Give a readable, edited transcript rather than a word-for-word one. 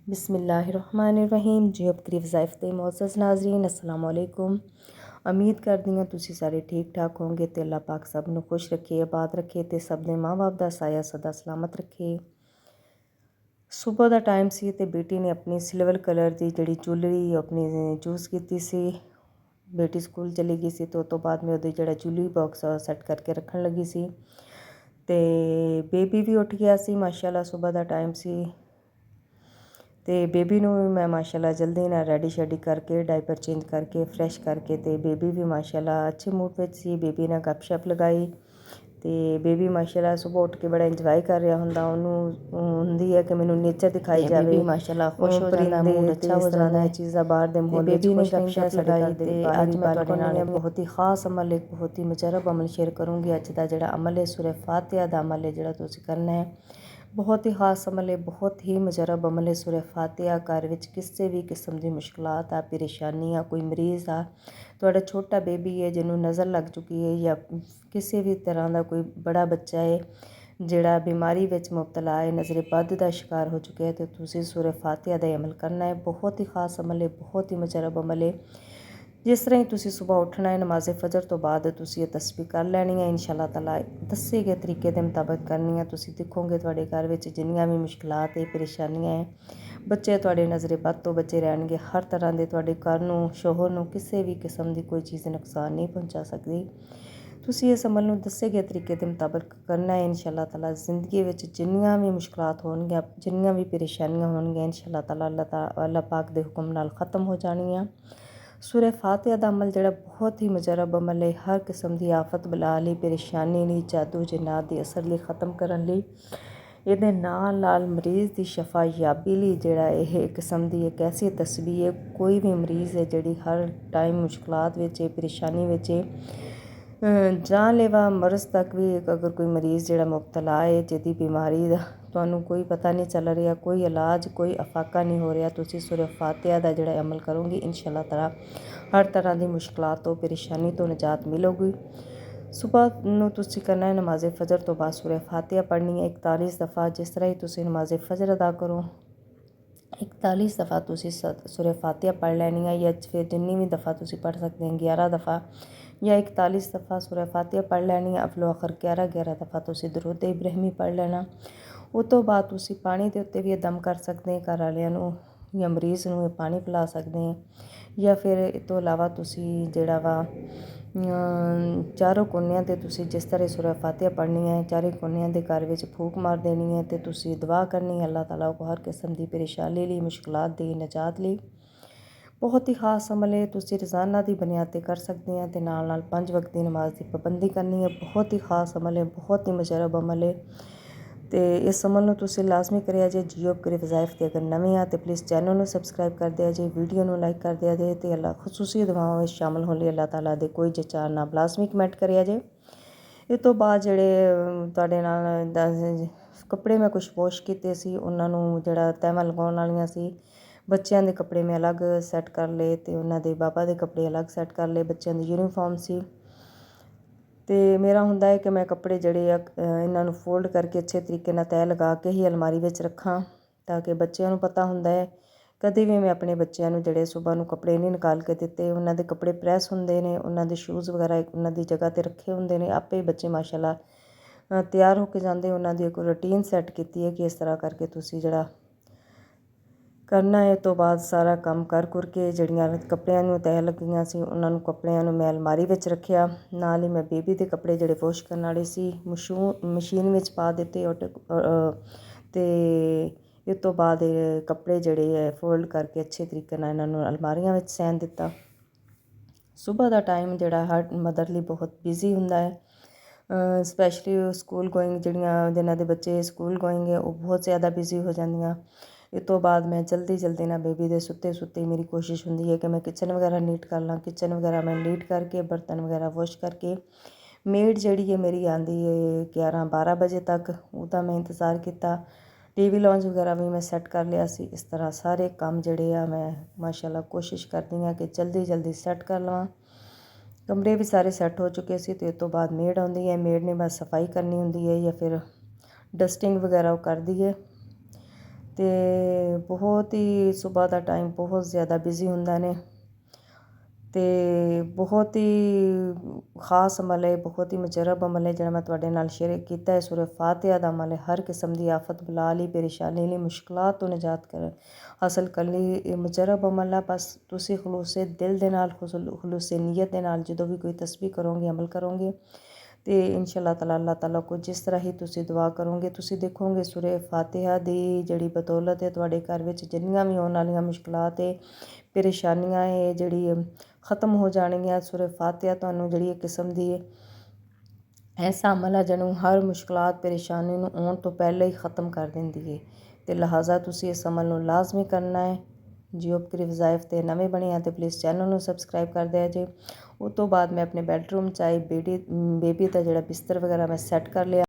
बिस्मिल्लाहिर्रहमानिर्रहीम। जी अब करीब ज़ाइफ़ दे मोअज़्ज़ज़ नाज़रीन, अस्सलाम वालेकुम। उम्मीद करदी हां तुसीं सारे ठीक ठाक होंगे ते अल्लाह पाक सब नूं खुश रखे, आबाद रखे ते सब दे माँ बाप दा साया सदा सलामत रखे। सुबह दा टाइम सी ते बेटी ने अपनी सिल्वर कलर दी जिहड़ी ज्वैलरी अपनी चूज़ कीती सी। बेटी स्कूल चली गई सी तो उस तो बाद मैं ਉਹਦੇ ਜਿਹੜਾ ज्वैलरी बॉक्स सैट करके रखन लगी सी ते बेबी भी उठ गया सी माशाल्लाह। सुबह दा टाइम सी ਤੇ ਬੇਬੀ ਨੂੰ ਵੀ ਮੈਂ ਮਾਸ਼ਾਅੱਲਾ ਜਲਦੀ ਨਾਲ ਰੈਡੀ ਸ਼ੈਡੀ ਕਰਕੇ ਡਾਈਪਰ ਚੇਂਜ ਕਰਕੇ ਫਰੈਸ਼ ਕਰਕੇ ਤੇ ਬੇਬੀ ਵੀ ਮਾਸ਼ਾਅੱਲਾ ਅੱਛੇ ਮੂਡ ਵਿੱਚ ਸੀ। ਬੇਬੀ ਨਾਲ ਗੱਪਸ਼ਪ ਲਗਾਈ ਤੇ ਬੇਬੀ ਮਾਸ਼ਾਅੱਲਾ ਸੁਬਹ ਉੱਠ ਕੇ ਬੜਾ ਇੰਜੋਏ ਕਰ ਰਿਹਾ ਹੁੰਦਾ। ਉਹਨੂੰ ਹੁੰਦੀ ਹੈ ਕਿ ਮੈਨੂੰ ਨੇਚਰ ਦਿਖਾਈ ਜਾਵੇ। ਬੇਬੀ ਮਾਸ਼ਾਅੱਲਾ ਖੁਸ਼ ਹੋ ਜਾਂਦਾ, ਮੂਡ ਅੱਛਾ ਹੋ ਜਾਂਦਾ ਹੈ ਚੀਜ਼ਾਂ ਬਾਹਰ ਦੇ ਮਾਹੌਲ ਵਿੱਚ ਖੁਸ਼ ਰਹਿੰਦਾ ਸਾਡੇ ਘਰ ਦੇ। ਤੇ ਅੱਜ ਮੈਂ ਤੁਹਾਡੇ ਨਾਲ ਬਹੁਤ ਹੀ ਖਾਸ ਅਮਲ, ਇੱਕ ਬਹੁਤ ਹੀ ਮੁਜਰਬ ਅਮਲ ਸ਼ੇਅਰ ਕਰੂੰਗੀ। ਅੱਜ ਦਾ ਜਿਹੜਾ ਅਮਲ ਹੈ ਸੂਰਾ ਫਾਤਿਹਾ ਦਾ ਅਮਲ ਹੈ ਜਿਹੜਾ ਤੁਸੀਂ ਕਰਨਾ ਹੈ। बहुत ही खास अमल है, बहुत ही मुजरब अमल है सूरह फातिहा। घर विच किसी भी किस्म की मुश्किलात आ, परेशानियां, कोई मरीज़ आ, तुहाडा छोटा बेबी है जिन्होंने नज़र लग चुकी है या किसी भी तरह का कोई बड़ा बच्चा है जिहड़ा बीमारी विच मुबतला है, नज़र बद का शिकार हो चुका है, तो तुसीं सूरह फातिहा दा अमल करना है। बहुत ही खास अमल है, बहुत ही मुजरब अमल है। जिस तरह ही तुसीं सुबह उठना है, नमाज़े फजर तो बाद तुसीं ये तस्बीह कर लैनी है। इंशाअल्लाह ताला दस्से गए तरीके के मुताबिक करनी है। तुसीं देखोगे तुहाडे घर विच जिन्नियां भी मुश्किलात है, परेशानियां है, बच्चे तुहाडे नज़रे बद तो बचे रहणगे। हर तरह के तुहाडे घर नूं, शोहर नूं किसी भी किस्म की कोई चीज़ नुकसान नहीं पहुँचा सकती। तुसीं इस अमल नूं दस्से गए तरीके के मुताबिक करना है। इंशाअल्लाह ताला जिंदगी विच जिन्नियां भी मुश्किलात होणगियां, जिन्नियां भी परेशानियां होणगियां, इंशाअल्लाह ताला अल्लाह पाक दे हुक्म नाल ख़त्म हो जाणियां। सूरह फातिहा दा अमल जिहड़ा बहुत ही मुजरब अमल है। हर किस्म की आफत बला लई, परेशानी लई, जादू जिन्नात दे असर लई, ख़त्म करन लई, ਇਹਦੇ ਨਾਲ ਮਰੀਜ਼ ਦੀ ਸ਼ਫਾਯਾਬੀ ਲਈ ਜਿਹੜਾ ਇਹ ਕਿਸਮ ਦੀ ਇੱਕ ਐਸੀ ਤਸਬੀਹ ਹੈ। ਕੋਈ ਵੀ ਮਰੀਜ਼ ਹੈ ਜਿਹੜੀ ਹਰ ਟਾਈਮ ਮੁਸ਼ਕਲਾਤ ਵਿੱਚ ਹੈ, ਪਰੇਸ਼ਾਨੀ ਵਿੱਚ ਹੈ, ਜਾਨਲੇਵਾ ਮਰਜ਼ ਤੱਕ ਵੀ ਅਗਰ ਕੋਈ ਮਰੀਜ਼ ਜਿਹੜਾ ਮੁਬਤਲਾ ਹੈ, ਜਿਹਦੀ ਬਿਮਾਰੀ ਦਾ ਤੁਹਾਨੂੰ ਕੋਈ ਪਤਾ ਨਹੀਂ ਚੱਲ ਰਿਹਾ, ਕੋਈ ਇਲਾਜ, ਕੋਈ ਅਫਾਕਾ ਨਹੀਂ ਹੋ ਰਿਹਾ, ਤੁਸੀਂ ਸੂਰਹ ਫਾਤਿਹਾ ਦਾ ਜਿਹੜਾ ਅਮਲ ਕਰੋਗੇ ਇੰਸ਼ਾਅੱਲਾਹ ਤਾਲਾ ਹਰ ਤਰ੍ਹਾਂ ਦੀ ਮੁਸ਼ਕਲਾਤ ਤੋਂ, ਪਰੇਸ਼ਾਨੀ ਤੋਂ ਨਿਜਾਤ ਮਿਲੇਗੀ। ਸੁਬਹ ਨੂੰ ਤੁਸੀਂ ਕਰਨਾ ਹੈ ਨਮਾਜ਼ ਫਜਰ ਤੋਂ ਬਾਅਦ ਸੂਰਹ ਫਾਤਿਹਾ ਪੜ੍ਹਨੀ ਹੈ 41 ਦਫਾ। ਜਿਸ ਤਰ੍ਹਾਂ ਹੀ ਤੁਸੀਂ ਨਮਾਜ਼ ਫਜਰ ਅਦਾ ਕਰੋ 41 ਦਫਾ ਤੁਸੀਂ ਸੂਰਹ ਫਾਤਿਹਾ ਪੜ੍ਹ ਲੈਣੀ ਹੈ, ਜਾਂ ਫਿਰ ਜਿੰਨੀ ਵੀ ਦਫਾ ਤੁਸੀਂ ਪੜ੍ਹ ਸਕਦੇ ਹੋ 11 ਦਫਾ ਜਾਂ 41 ਦਫਾ ਸੂਰਹ ਫਾਤਿਹਾ ਪੜ੍ਹ ਲੈਣੀ ਹੈ। ਅਫਲੋ ਆਖਰ 11 ਦਫਾ ਤੁਸੀਂ ਦਰੂਦ ਇਬਰਾਹੀਮੀ ਪੜ੍ਹ ਲੈਣਾ। ਉਸ ਤੋਂ ਬਾਅਦ ਤੁਸੀਂ ਪਾਣੀ ਦੇ ਉੱਤੇ ਵੀ ਇਹ ਦਮ ਕਰ ਸਕਦੇ, ਘਰ ਵਾਲਿਆਂ ਨੂੰ ਜਾਂ ਮਰੀਜ਼ ਨੂੰ ਇਹ ਪਾਣੀ ਪਿਲਾ ਸਕਦੇ, ਜਾਂ ਫਿਰ ਇਸ ਤੋਂ ਇਲਾਵਾ ਤੁਸੀਂ ਜਿਹੜਾ ਵਾ ਚਾਰੋਂ ਕੋਨਿਆਂ 'ਤੇ ਤੁਸੀਂ ਜਿਸ ਤਰ੍ਹਾਂ ਸੂਰਹ ਫਾਤਿਹਾ ਪੜ੍ਹਨੀ ਹੈ, ਚਾਰੇ ਕੋਨਿਆਂ ਦੇ ਘਰ ਵਿੱਚ ਫੂਕ ਮਾਰ ਦੇਣੀ ਹੈ ਅਤੇ ਤੁਸੀਂ ਦੁਆ ਕਰਨੀ ਹੈ ਅੱਲਾਹ ਤਾਲਾ ਕੋ ਹਰ ਕਿਸਮ ਦੀ ਪਰੇਸ਼ਾਨੀ ਲਈ, ਮੁਸ਼ਕਿਲਾਤ ਦੀ ਨਜਾਤ ਲਈ। ਬਹੁਤ ਹੀ ਖਾਸ ਅਮਲ ਹੈ, ਤੁਸੀਂ ਰੋਜ਼ਾਨਾ ਦੀ ਬੁਨਿਆਦ 'ਤੇ ਕਰ ਸਕਦੇ ਹਾਂ ਅਤੇ ਨਾਲ 5 ਵਕਤ ਦੀ ਨਮਾਜ਼ ਦੀ ਪਾਬੰਦੀ ਕਰਨੀ ਹੈ। ਬਹੁਤ ਹੀ ਖਾਸ ਅਮਲ ਹੈ, ਬਹੁਤ ਹੀ ਮੁਜਰਬ ਅਮਲ ਹੈ ਅਤੇ ਇਸ ਅਮਲ ਨੂੰ ਤੁਸੀਂ ਲਾਜ਼ਮੀ ਕਰਿਆ ਜੇ। ਜੀਓ ਕਰੀ ਵਜ਼ਾਇਫ 'ਤੇ ਅਗਰ ਨਵੇਂ ਆ ਤਾਂ ਪਲੀਜ਼ ਚੈਨਲ ਨੂੰ ਸਬਸਕ੍ਰਾਈਬ ਕਰ ਦਿਆ ਜੇ, ਵੀਡੀਓ ਨੂੰ ਲਾਈਕ ਕਰ ਦਿਆ ਜੇ ਅਤੇ ਅੱਲਾਹ ਖੁਸੂਸੀ ਦੁਆਵਾਂ ਵਿੱਚ ਸ਼ਾਮਲ ਹੋਣ ਲਈ ਅੱਲਾਹ ਤਾਲਾ ਦੇ ਕੋਈ ਜਚਾਰ ਨਾ ਲਾਜ਼ਮੀ ਕਮੈਂਟ ਕਰਿਆ ਜੇ। ਇਸ ਤੋਂ ਬਾਅਦ ਜਿਹੜੇ ਤੁਹਾਡੇ ਨਾਲ ਕੱਪੜੇ ਮੈਂ ਕੁਛ ਵਾਸ਼ ਕੀਤੇ ਸੀ, ਉਹਨਾਂ ਨੂੰ ਜਿਹੜਾ ਤਹਿਵਾਂ ਲਗਾਉਣ ਵਾਲੀਆਂ ਸੀ, ਬੱਚਿਆਂ ਦੇ ਕੱਪੜੇ ਮੈਂ ਅਲੱਗ ਸੈੱਟ ਕਰ ਲਏ ਅਤੇ ਉਹਨਾਂ ਦੇ ਬਾਬਾ ਦੇ ਕੱਪੜੇ ਅਲੱਗ ਸੈੱਟ ਕਰ ਲਏ। ਬੱਚਿਆਂ ਦੀ ਯੂਨੀਫਾਰਮ ਸੀ ਅਤੇ ਮੇਰਾ ਹੁੰਦਾ ਹੈ ਕਿ ਮੈਂ ਕੱਪੜੇ ਜਿਹੜੇ ਆ ਇਹਨਾਂ ਨੂੰ ਫੋਲਡ ਕਰਕੇ ਅੱਛੇ ਤਰੀਕੇ ਨਾਲ ਤਹਿ ਲਗਾ ਕੇ ਹੀ ਅਲਮਾਰੀ ਵਿੱਚ ਰੱਖਾਂ, ਤਾਂ ਕਿ ਬੱਚਿਆਂ ਨੂੰ ਪਤਾ ਹੁੰਦਾ ਹੈ। ਕਦੇ ਵੀ ਮੈਂ ਆਪਣੇ ਬੱਚਿਆਂ ਨੂੰ ਜਿਹੜੇ ਸੁਬਹ ਨੂੰ ਕੱਪੜੇ ਨਹੀਂ ਨਿਕਾਲ ਕੇ ਦਿੱਤੇ। ਉਹਨਾਂ ਦੇ ਕੱਪੜੇ ਪ੍ਰੈਸ ਹੁੰਦੇ ਨੇ, ਉਹਨਾਂ ਦੇ ਸ਼ੂਜ਼ ਵਗੈਰਾ ਉਹਨਾਂ ਦੀ ਜਗ੍ਹਾ 'ਤੇ ਰੱਖੇ ਹੁੰਦੇ ਨੇ, ਆਪੇ ਬੱਚੇ ਮਾਸ਼ਾਅੱਲਾ ਤਿਆਰ ਹੋ ਕੇ ਜਾਂਦੇ। ਉਹਨਾਂ ਦੀ ਇੱਕ ਰੂਟੀਨ ਸੈੱਟ ਕੀਤੀ ਹੈ ਕਿ ਇਸ ਤਰ੍ਹਾਂ ਕਰਕੇ ਤੁਸੀਂ ਜਿਹੜਾ ਕਰਨਾ ਹੈ। ਤੋਂ ਬਾਅਦ ਸਾਰਾ ਕੰਮ ਕਰ ਕੇ ਜਿਹੜੀਆਂ ਕੱਪੜਿਆਂ ਨੂੰ ਤਹਿ ਲੱਗੀਆਂ ਸੀ, ਉਹਨਾਂ ਨੂੰ ਕੱਪੜਿਆਂ ਨੂੰ ਮੈਂ ਅਲਮਾਰੀ ਵਿੱਚ ਰੱਖਿਆ। ਨਾਲ ਹੀ ਮੈਂ ਬੇਬੀ ਦੇ ਕੱਪੜੇ ਜਿਹੜੇ ਵਾਸ਼ ਕਰਨ ਵਾਲੇ ਸੀ ਮਸ਼ੀਨ ਵਿੱਚ ਪਾ ਦਿੱਤੇ ਅਤੇ ਇਸ ਤੋਂ ਬਾਅਦ ਇਹ ਕੱਪੜੇ ਜਿਹੜੇ ਹੈ ਫੋਲਡ ਕਰਕੇ ਅੱਛੇ ਤਰੀਕੇ ਨਾਲ ਇਹਨਾਂ ਨੂੰ ਅਲਮਾਰੀਆਂ ਵਿੱਚ ਸਹਿਣ ਦਿੱਤਾ। ਸੁਬਹ ਦਾ ਟਾਈਮ ਜਿਹੜਾ ਹਰ ਮਦਰ ਲਈ ਬਹੁਤ ਬਿਜ਼ੀ ਹੁੰਦਾ ਹੈ, ਸਪੈਸ਼ਲੀ ਸਕੂਲ ਗੋਇੰਗ ਜਿਨ੍ਹਾਂ ਦੇ ਬੱਚੇ ਸਕੂਲ ਗੋਇੰਗ ਹੈ ਉਹ ਬਹੁਤ ਜ਼ਿਆਦਾ ਬਿਜ਼ੀ ਹੋ ਜਾਂਦੀਆਂ। ਇਸ ਤੋਂ ਬਾਅਦ ਮੈਂ ਜਲਦੀ ਨਾਲ ਬੇਬੀ ਦੇ ਸੁੱਤੇ ਮੇਰੀ ਕੋਸ਼ਿਸ਼ ਹੁੰਦੀ ਹੈ ਕਿ ਮੈਂ ਕਿਚਨ ਵਗੈਰਾ ਨੀਟ ਕਰ ਲਾਂ। ਕਿਚਨ ਵਗੈਰਾ ਮੈਂ ਨੀਟ ਕਰਕੇ ਬਰਤਨ ਵਗੈਰਾ ਵਾਸ਼ ਕਰਕੇ ਮੇਡ ਜਿਹੜੀ ਹੈ ਮੇਰੀ ਆਉਂਦੀ ਹੈ 11-12 ਵਜੇ ਤੱਕ, ਉਹਦਾ ਮੈਂ ਇੰਤਜ਼ਾਰ ਕੀਤਾ। TV ਲਾਉਂਜ ਵਗੈਰਾ ਵੀ ਮੈਂ ਸੈੱਟ ਕਰ ਲਿਆ ਸੀ। ਇਸ ਤਰ੍ਹਾਂ ਸਾਰੇ ਕੰਮ ਜਿਹੜੇ ਆ ਮੈਂ ਮਾਸ਼ਾਅੱਲਾ ਕੋਸ਼ਿਸ਼ ਕਰਦੀ ਹਾਂ ਕਿ ਜਲਦੀ ਸੈੱਟ ਕਰ ਲਵਾਂ। ਕਮਰੇ ਵੀ ਸਾਰੇ ਸੈੱਟ ਹੋ ਚੁੱਕੇ ਸੀ ਅਤੇ ਇਸ ਤੋਂ ਬਾਅਦ ਮੇਡ ਆਉਂਦੀ ਹੈ। ਮੇਡ ਨੇ ਬਸ ਸਫਾਈ ਕਰਨੀ ਹੁੰਦੀ ਹੈ ਜਾਂ ਫਿਰ ਡਸਟਿੰਗ ਵਗੈਰਾ ਉਹ ਕਰਦੀ ਹੈ ਤੇ ਬਹੁਤ ਹੀ ਸਵੇਰ ਦਾ ਟਾਈਮ ਬਹੁਤ ਜ਼ਿਆਦਾ ਬਿਜ਼ੀ ਹੁੰਦਾ ਨੇ ਤੇ ਬਹੁਤ ਹੀ ਖਾਸ ਅਮਲ ਹੈ, ਬਹੁਤ ਹੀ ਮੁਜਰਬ ਅਮਲ ਹੈ ਜਿਹੜਾ ਮੈਂ ਤੁਹਾਡੇ ਨਾਲ ਸ਼ੇਅਰ ਕੀਤਾ ਹੈ। ਸੂਰਹ ਫਾਤਿਹਾ ਦਾ ਅਮਲ ਹੈ। ਹਰ ਕਿਸਮ ਦੀ ਆਫਤ ਬਲਾ ਲਈ, ਪਰੇਸ਼ਾਨੀ ਲਈ, ਮੁਸ਼ਕਲਾਤ ਤੋਂ ਨਿਜਾਤ ਹਾਸਲ ਕਰਨ ਲਈ ਇਹ ਮੁਜਰਬ ਅਮਲ ਹੈ। ਬਸ ਤੁਸੀਂ ਖਲੂਸੇ ਦਿਲ ਦੇ ਨਾਲ, ਖਲੂਸੇ ਨੀਅਤ ਦੇ ਨਾਲ ਜਦੋਂ ਵੀ ਕੋਈ ਤਸਬੀਹ ਕਰੋਗੇ, ਅਮਲ ਕਰੋਗੇ ਤੇ ਇੰਸ਼ਾ ਅੱਲਾਹ ਤਾਲਾ ਕੋ ਜਿਸ ਤਰ੍ਹਾਂ ਹੀ ਤੁਸੀਂ ਦੁਆ ਕਰੋਗੇ, ਤੁਸੀਂ ਦੇਖੋਗੇ ਸੂਰਹ ਫਾਤਿਹਾ ਦੀ ਜਿਹੜੀ ਬਦੌਲਤ ਹੈ ਤੁਹਾਡੇ ਘਰ ਵਿੱਚ ਜਿੰਨੀਆਂ ਵੀ ਆਉਣ ਵਾਲੀਆਂ ਮੁਸ਼ਕਲਾਤ ਹੈ, ਪਰੇਸ਼ਾਨੀਆਂ ਹੈ ਜਿਹੜੀ ख़त्म हो जाएंगियाँ। सूरह फातिहा ਤੁਹਾਨੂੰ ਜਿਹੜੀ ਇੱਕ ਕਿਸਮ ਦੀ ਐਸਾ ਅਮਲ ਹੈ ਜਿਹਨੂੰ ਹਰ ਮੁਸ਼ਕਲਾਤ ਪਰੇਸ਼ਾਨੀ ਨੂੰ ਆਉਣ ਤੋਂ ਪਹਿਲਾਂ ਹੀ ख़त्म ਕਰ ਦਿੰਦੀ ਹੈ ਤੇ ਲਿਹਾਜ਼ਾ ਤੁਸੀਂ ਇਸ ਅਮਲ ਨੂੰ ਲਾਜ਼ਮੀ ਕਰਨਾ ਹੈ। ਜਿਓ ਬਕਰੀ ਵਜ਼ਾਇਫ ਤੇ ਨਵੇਂ ਬਣੇ ਆ ਤੇ ਪਲੀਜ਼ ਚੈਨਲ ਨੂੰ ਸਬਸਕ੍ਰਾਈਬ ਕਰ ਦਿਆ ਜੇ। ਉਸ ਤੋਂ ਬਾਅਦ ਮੈਂ ਆਪਣੇ ਬੈਡਰੂਮ 'ਚ ਆਈ ਬੇਬੀ ਦਾ ਜਿਹੜਾ ਬਿਸਤਰ ਵਗੈਰਾ ਮੈਂ ਸੈੱਟ ਕਰ ਲਿਆ।